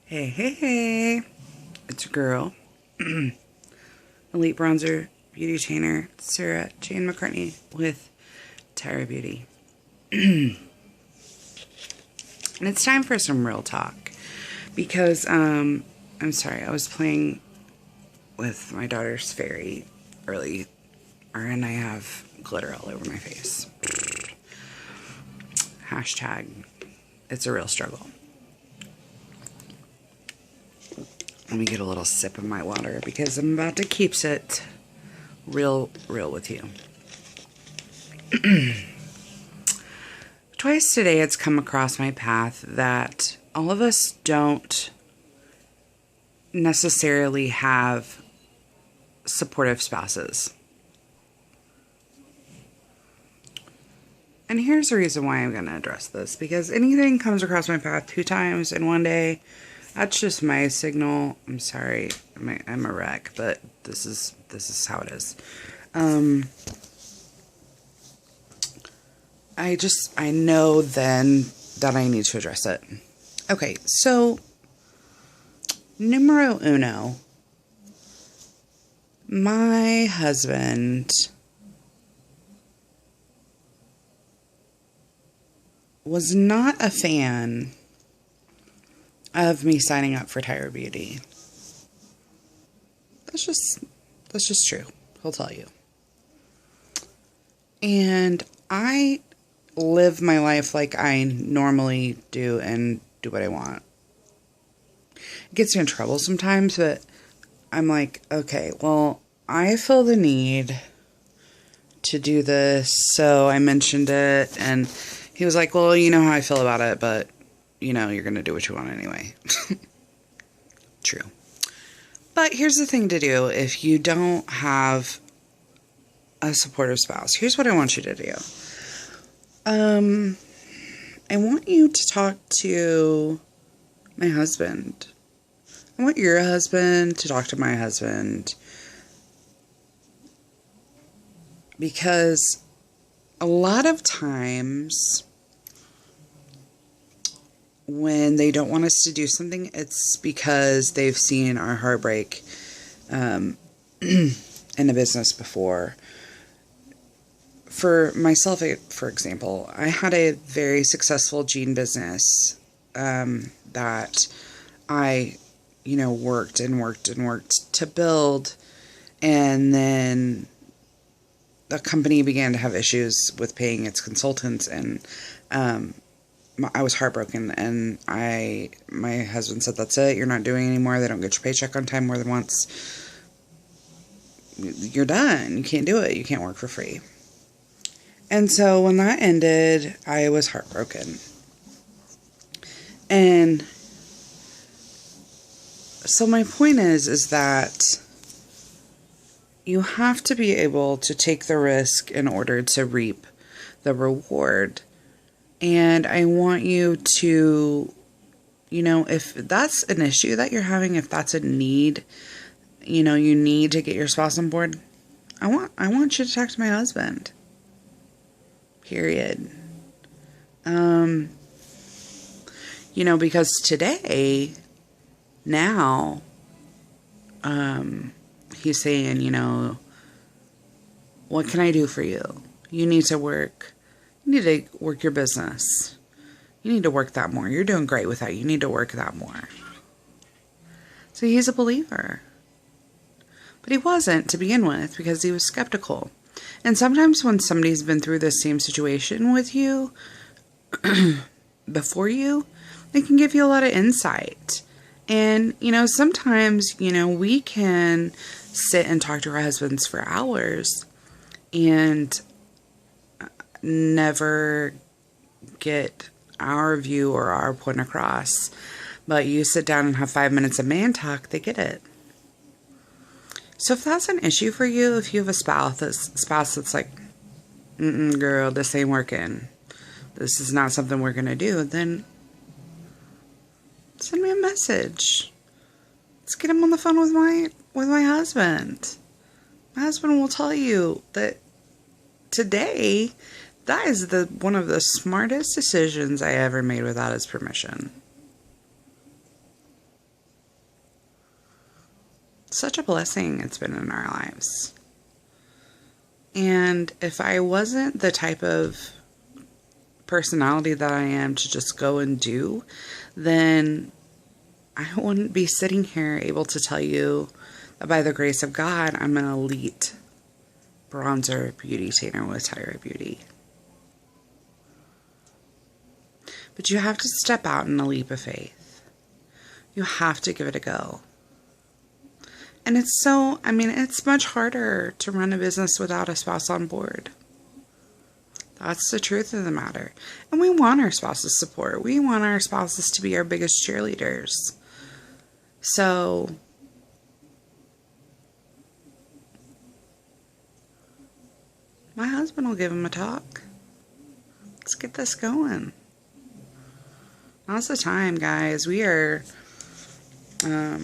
Hey, hey, hey. It's your girl, Elite Bronzer Beauty Trainer, Sarah Jane McCartney with Tyra Beauty. And it's time for some real talk. Because, I'm sorry, I was playing with my daughter's fairy early, and I have glitter all over my face. Hashtag, it's a real struggle. Let me get a little sip of my water because I'm about to keep it real with you. Twice today it's come across my path that all of us don't necessarily have supportive spouses. And here's the reason why I'm going to address this. Because anything comes across my path 2 times in one day, that's just my signal. I'm sorry, I'm a wreck, but this is how it is. I know then that I need to address it. Okay, so numero uno, my husband was not a fan of me signing up for Tyra Beauty. That's just true. He'll tell you. And I live my life like I normally do and do what I want. It gets me in trouble sometimes, but I'm like, okay, well, I feel the need to do this, so I mentioned it, and he was like, well, you know how I feel about it, but you know, you're going to do what you want anyway. True. But here's the thing to do if you don't have a supportive spouse. Here's what I want you to do. I want you to talk to my husband. I want your husband to talk to my husband. Because a lot of times when they don't want us to do something, it's because they've seen our heartbreak in a business before. For myself, for example, I had a very successful jean business that I, worked to build, and then the company began to have issues with paying its consultants, and I was heartbroken, and my husband said, that's it, you're not doing anymore, they don't get your paycheck on time more than once, you're done, you can't do it, you can't work for free. And so when that ended, I was heartbroken. And so my point is that you have to be able to take the risk in order to reap the reward. And I want you to, if that's an issue that you're having, if that's a need, you need to get your spouse on board, I want you to talk to my husband. Period. Because today, now, he's saying, what can I do for you? You need to work. You need to work your business. You need to work that more. You're doing great with that. You need to work that more. So he's a believer. But he wasn't to begin with because he was skeptical. And sometimes when somebody's been through the same situation with you, before you, they can give you a lot of insight. And, sometimes, we can sit and talk to our husbands for hours and never get our view or our point across. But you sit down and have 5 minutes of man talk, they get it. So if that's an issue for you, if you have a spouse that's like, girl, this ain't working, this is not something we're going to do, then send me a message. Let's get him on the phone with my husband. My husband will tell you that today, that is one of the smartest decisions I ever made without his permission. such a blessing it's been in our lives. And if I wasn't the type of personality that I am to just go and do, then I wouldn't be sitting here able to tell you that by the grace of God, I'm an elite bronzer beauty tainer with Tyra Beauty. But you have to step out in a leap of faith. You have to give it a go. And it's much harder to run a business without a spouse on board. That's the truth of the matter. And we want our spouse's support. We want our spouses to be our biggest cheerleaders. So, my husband will give him a talk. Let's get this going. Now's the time, guys. We are, I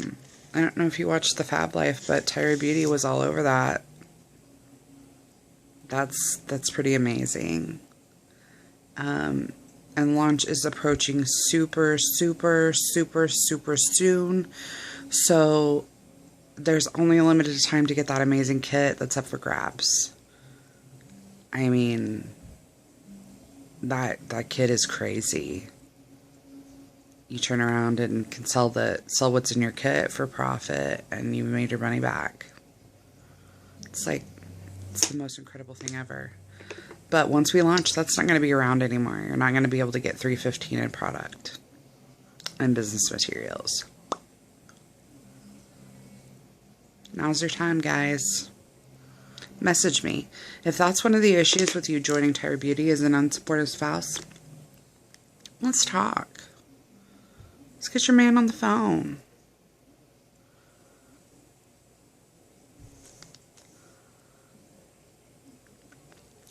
don't know if you watched The Fab Life, but Tyra Beauty was all over that. That's pretty amazing. And launch is approaching super, super, super, super soon. So there's only a limited time to get that amazing kit that's up for grabs. I mean, that kit is crazy. You turn around and can sell what's in your kit for profit, and you've made your money back. It's the most incredible thing ever. But once we launch, that's not going to be around anymore. You're not going to be able to get $3.15 in product and business materials. Now's your time, guys. Message me. If that's one of the issues with you joining Tyra Beauty as an unsupportive spouse, let's talk. Let's get your man on the phone.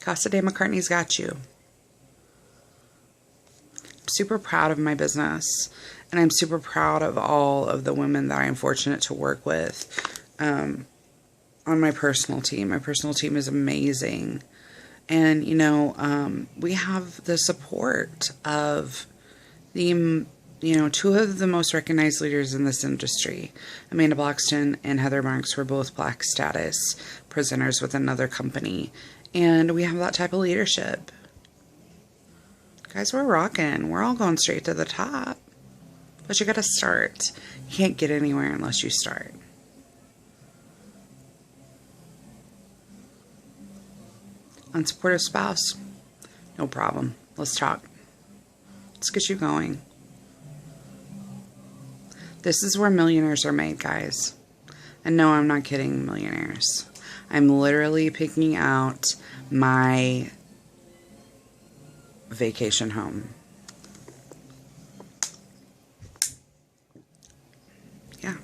Casa de McCartney's got you. I'm super proud of my business, and I'm super proud of all of the women that I'm fortunate to work with on my personal team. My personal team is amazing. And, we have the support of two of the most recognized leaders in this industry. Amanda Blackston and Heather Marks were both Black status presenters with another company. And we have that type of leadership. Guys, we're rocking. We're all going straight to the top. But you gotta start. You can't get anywhere unless you start. Unsupportive spouse? No problem. Let's talk. Let's get you going. This is where millionaires are made, guys. And no, I'm not kidding, millionaires. I'm literally picking out my vacation home. Yeah.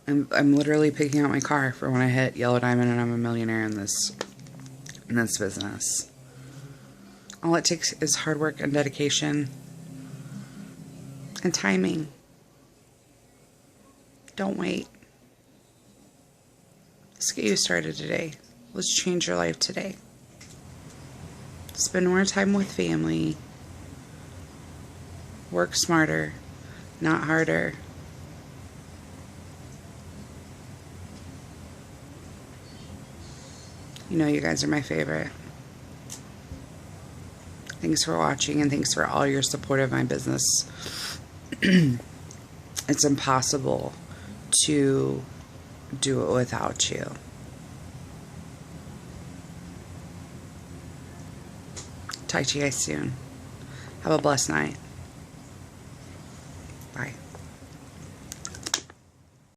I'm literally picking out my car for when I hit Yellow Diamond and I'm a millionaire in this business. All it takes is hard work and dedication and timing. Don't wait. Let's get you started today. Let's change your life today. Spend more time with family. Work smarter, not harder. You guys are my favorite. Thanks for watching, and thanks for all your support of my business. It's impossible to do it without you. Talk to you guys soon. Have a blessed night. Bye.